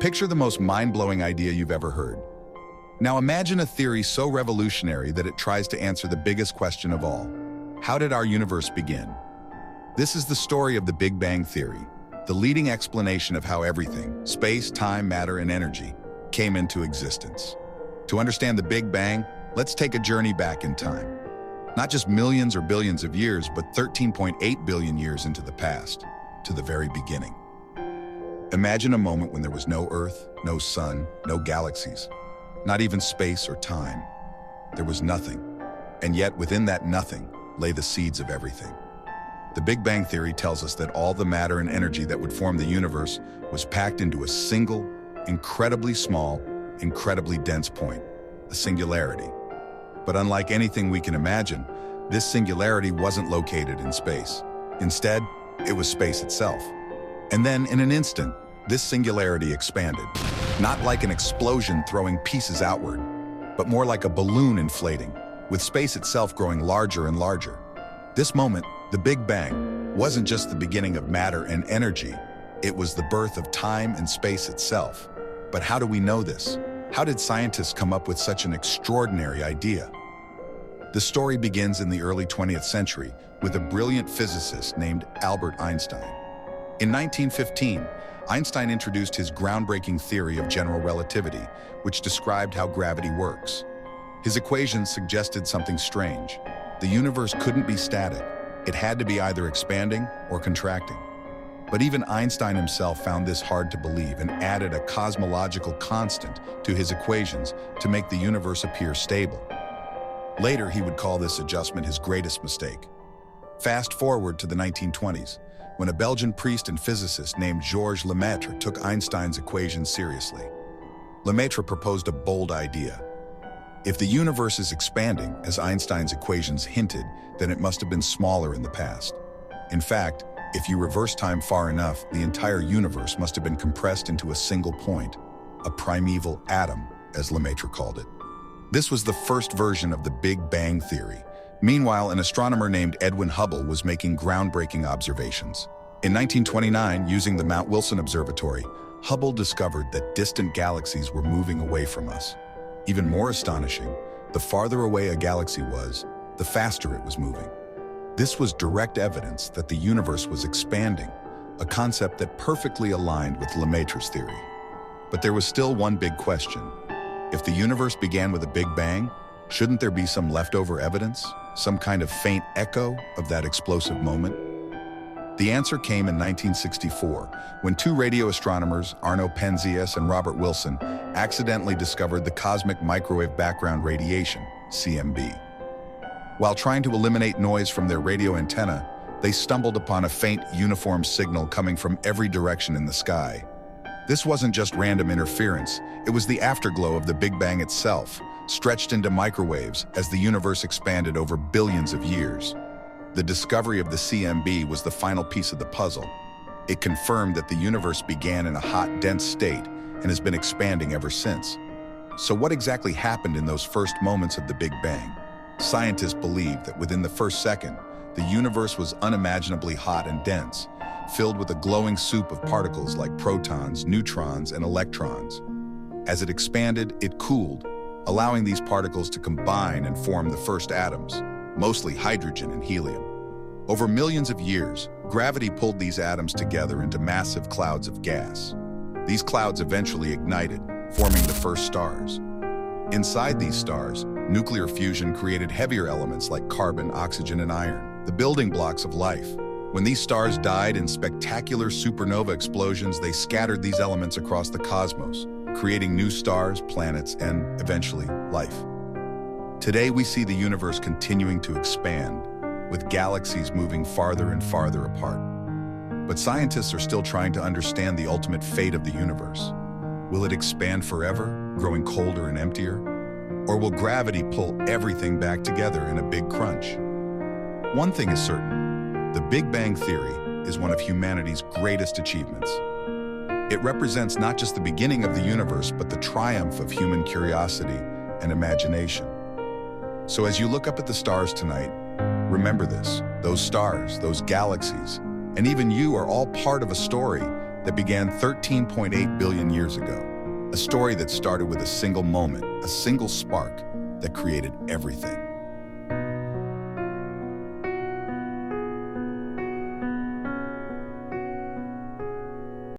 Picture the most mind-blowing idea you've ever heard. Now imagine a theory so revolutionary that it tries to answer the biggest question of all. How did our universe begin? This is the story of the Big Bang Theory, the leading explanation of how everything, space, time, matter, and energy, came into existence. To understand the Big Bang, let's take a journey back in time. Not just millions or billions of years, but 13.8 billion years into the past, to the very beginning. Imagine a moment when there was no Earth, no sun, no galaxies, not even space or time. There was nothing. And yet within that nothing lay the seeds of everything. The Big Bang Theory tells us that all the matter and energy that would form the universe was packed into a single, incredibly small, incredibly dense point, a singularity. But unlike anything we can imagine, this singularity wasn't located in space. Instead, it was space itself. And then, in an instant, this singularity expanded, not like an explosion throwing pieces outward, but more like a balloon inflating, with space itself growing larger and larger. This moment, the Big Bang, wasn't just the beginning of matter and energy, it was the birth of time and space itself. But how do we know this? How did scientists come up with such an extraordinary idea? The story begins in the early 20th century with a brilliant physicist named Albert Einstein. In 1915, Einstein introduced his groundbreaking theory of general relativity, which described how gravity works. His equations suggested something strange. The universe couldn't be static. It had to be either expanding or contracting. But even Einstein himself found this hard to believe and added a cosmological constant to his equations to make the universe appear stable. Later, he would call this adjustment his greatest mistake. Fast forward to the 1920s, when a Belgian priest and physicist named Georges Lemaitre took Einstein's equations seriously. Lemaitre proposed a bold idea. If the universe is expanding, as Einstein's equations hinted, then it must have been smaller in the past. In fact, if you reverse time far enough, the entire universe must have been compressed into a single point, a primeval atom, as Lemaitre called it. This was the first version of the Big Bang Theory. Meanwhile, an astronomer named Edwin Hubble was making groundbreaking observations. In 1929, using the Mount Wilson Observatory, Hubble discovered that distant galaxies were moving away from us. Even more astonishing, the farther away a galaxy was, the faster it was moving. This was direct evidence that the universe was expanding, a concept that perfectly aligned with Lemaitre's theory. But there was still one big question. If the universe began with a Big Bang, shouldn't there be some leftover evidence, some kind of faint echo of that explosive moment? The answer came in 1964, when two radio astronomers, Arno Penzias and Robert Wilson, accidentally discovered the cosmic microwave background radiation, CMB. While trying to eliminate noise from their radio antenna, they stumbled upon a faint, uniform signal coming from every direction in the sky. This wasn't just random interference, it was the afterglow of the Big Bang itself, stretched into microwaves as the universe expanded over billions of years. The discovery of the CMB was the final piece of the puzzle. It confirmed that the universe began in a hot, dense state and has been expanding ever since. So what exactly happened in those first moments of the Big Bang? Scientists believe that within the first second, the universe was unimaginably hot and dense, filled with a glowing soup of particles like protons, neutrons, and electrons. As it expanded, it cooled, allowing these particles to combine and form the first atoms, mostly hydrogen and helium. Over millions of years, gravity pulled these atoms together into massive clouds of gas. These clouds eventually ignited, forming the first stars. Inside these stars, nuclear fusion created heavier elements like carbon, oxygen, and iron, the building blocks of life. When these stars died in spectacular supernova explosions, they scattered these elements across the cosmos, creating new stars, planets, and, eventually, life. Today, we see the universe continuing to expand, with galaxies moving farther and farther apart. But scientists are still trying to understand the ultimate fate of the universe. Will it expand forever, growing colder and emptier? Or will gravity pull everything back together in a big crunch? One thing is certain, the Big Bang Theory is one of humanity's greatest achievements. It represents not just the beginning of the universe, but the triumph of human curiosity and imagination. So as you look up at the stars tonight, remember this: those stars, those galaxies, and even you are all part of a story that began 13.8 billion years ago. A story that started with a single moment, a single spark that created everything.